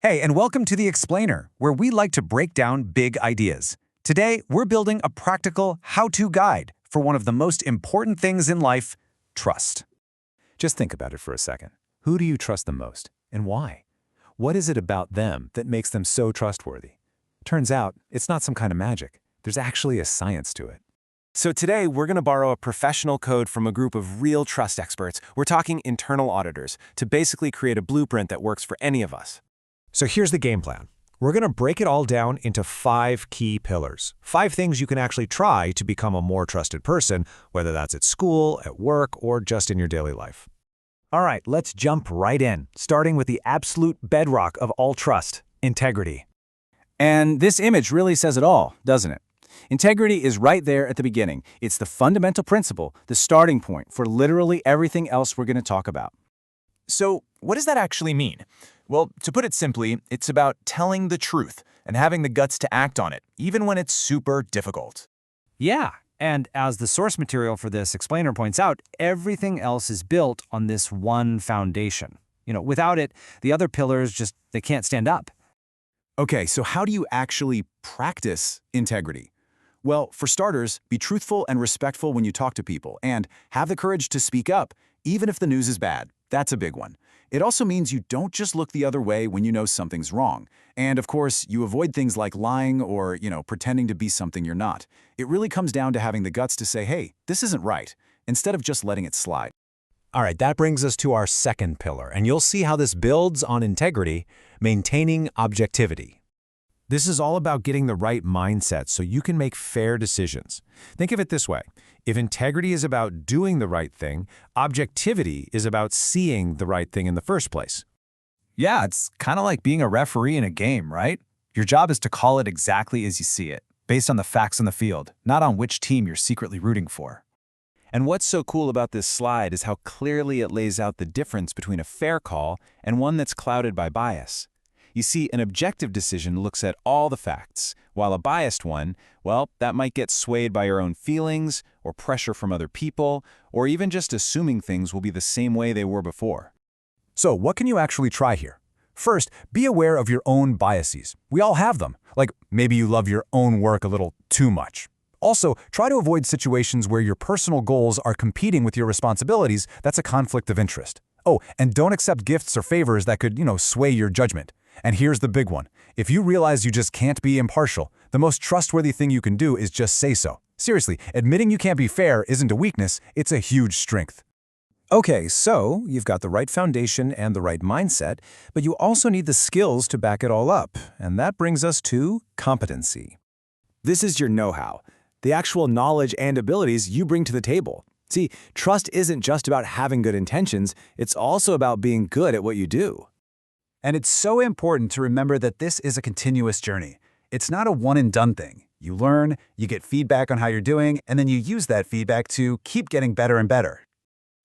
Hey, and welcome to The Explainer, where we like to break down big ideas. Today, we're building a practical how-to guide for one of the most important things in life, trust. Just think about it for a second. Who do you trust the most, and why? What is it about them that makes them so trustworthy? Turns out, it's not some kind of magic. There's actually a science to it. So today, we're going to borrow a professional code from a group of real trust experts. We're talking internal auditors, to basically create a blueprint that works for any of us. So here's the game plan. We're going to break it all down into 5 key pillars. 5 things you can actually try to become a more trusted person, whether that's at school, at work, or just in your daily life. All right, let's jump right in, starting with the absolute bedrock of all trust, integrity. And this image really says it all, doesn't it? Integrity is right there at the beginning. It's the fundamental principle, the starting point for literally everything else we're going to talk about. So, what does that actually mean? Well, to put it simply, it's about telling the truth and having the guts to act on it, even when it's super difficult. Yeah, and as the source material for this explainer points out, everything else is built on this one foundation. Without it, the other pillars they can't stand up. Okay, so how do you actually practice integrity? Well, for starters, be truthful and respectful when you talk to people, and have the courage to speak up, even if the news is bad. That's a big one. It also means you don't just look the other way when you know something's wrong. And of course, you avoid things like lying or, pretending to be something you're not. It really comes down to having the guts to say, hey, this isn't right, instead of just letting it slide. All right, that brings us to our second pillar, and you'll see how this builds on integrity, maintaining objectivity. This is all about getting the right mindset so you can make fair decisions. Think of it this way. If integrity is about doing the right thing, objectivity is about seeing the right thing in the first place. Yeah, it's kind of like being a referee in a game, right? Your job is to call it exactly as you see it, based on the facts on the field, not on which team you're secretly rooting for. And what's so cool about this slide is how clearly it lays out the difference between a fair call and one that's clouded by bias. You see, an objective decision looks at all the facts, while a biased one, well, that might get swayed by your own feelings, or pressure from other people, or even just assuming things will be the same way they were before. So what can you actually try here? First, be aware of your own biases. We all have them. Like maybe you love your own work a little too much. Also, try to avoid situations where your personal goals are competing with your responsibilities. That's a conflict of interest. Oh, and don't accept gifts or favors that could, sway your judgment. And here's the big one. If you realize you just can't be impartial, the most trustworthy thing you can do is just say so. Seriously, admitting you can't be fair isn't a weakness, it's a huge strength. Okay, so you've got the right foundation and the right mindset, but you also need the skills to back it all up. And that brings us to competency. This is your know-how, the actual knowledge and abilities you bring to the table. See, trust isn't just about having good intentions, it's also about being good at what you do. And it's so important to remember that this is a continuous journey. It's not a one-and-done thing. You learn, you get feedback on how you're doing, and then you use that feedback to keep getting better and better.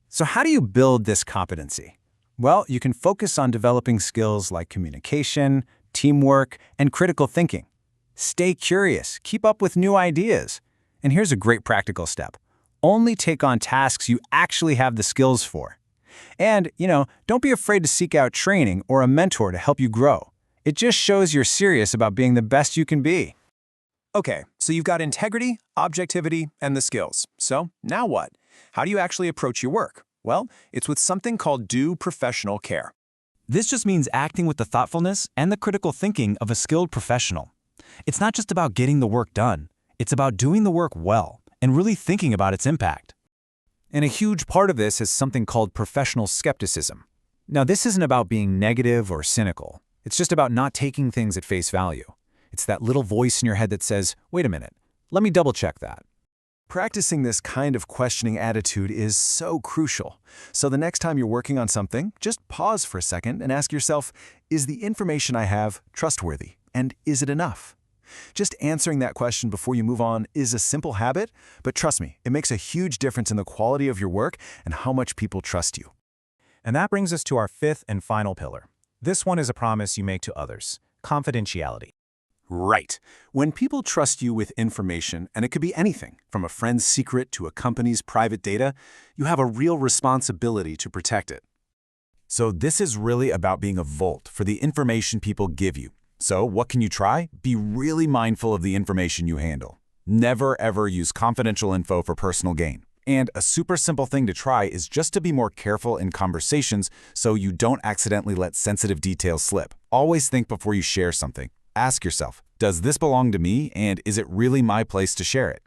So how do you build this competency? Well, you can focus on developing skills like communication, teamwork, and critical thinking. Stay curious, keep up with new ideas. And here's a great practical step. Only take on tasks you actually have the skills for. And, don't be afraid to seek out training or a mentor to help you grow. It just shows you're serious about being the best you can be. Okay, so you've got integrity, objectivity, and the skills. So now what? How do you actually approach your work? Well, it's with something called due professional care. This just means acting with the thoughtfulness and the critical thinking of a skilled professional. It's not just about getting the work done. It's about doing the work well and really thinking about its impact. And a huge part of this is something called professional skepticism. Now, this isn't about being negative or cynical. It's just about not taking things at face value. It's that little voice in your head that says, wait a minute, let me double check that. Practicing this kind of questioning attitude is so crucial. So the next time you're working on something, just pause for a second and ask yourself, is the information I have trustworthy? And is it enough? Just answering that question before you move on is a simple habit, but trust me, it makes a huge difference in the quality of your work and how much people trust you. And that brings us to our 5th and final pillar. This one is a promise you make to others, confidentiality. Right. When people trust you with information, and it could be anything, from a friend's secret to a company's private data, you have a real responsibility to protect it. So this is really about being a vault for the information people give you. So what can you try? Be really mindful of the information you handle. Never ever use confidential info for personal gain. And a super simple thing to try is just to be more careful in conversations so you don't accidentally let sensitive details slip. Always think before you share something. Ask yourself, does this belong to me, and is it really my place to share it?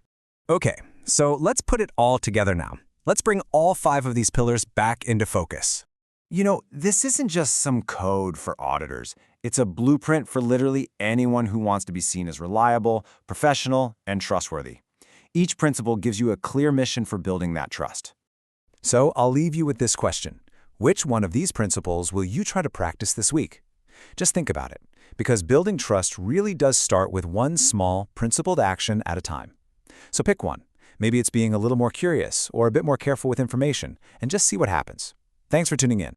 Okay, so let's put it all together now. Let's bring all 5 of these pillars back into focus. You know, this isn't just some code for auditors. It's a blueprint for literally anyone who wants to be seen as reliable, professional, and trustworthy. Each principle gives you a clear mission for building that trust. So I'll leave you with this question. Which one of these principles will you try to practice this week? Just think about it, because building trust really does start with one small, principled action at a time. So pick one. Maybe it's being a little more curious or a bit more careful with information, and just see what happens. Thanks for tuning in.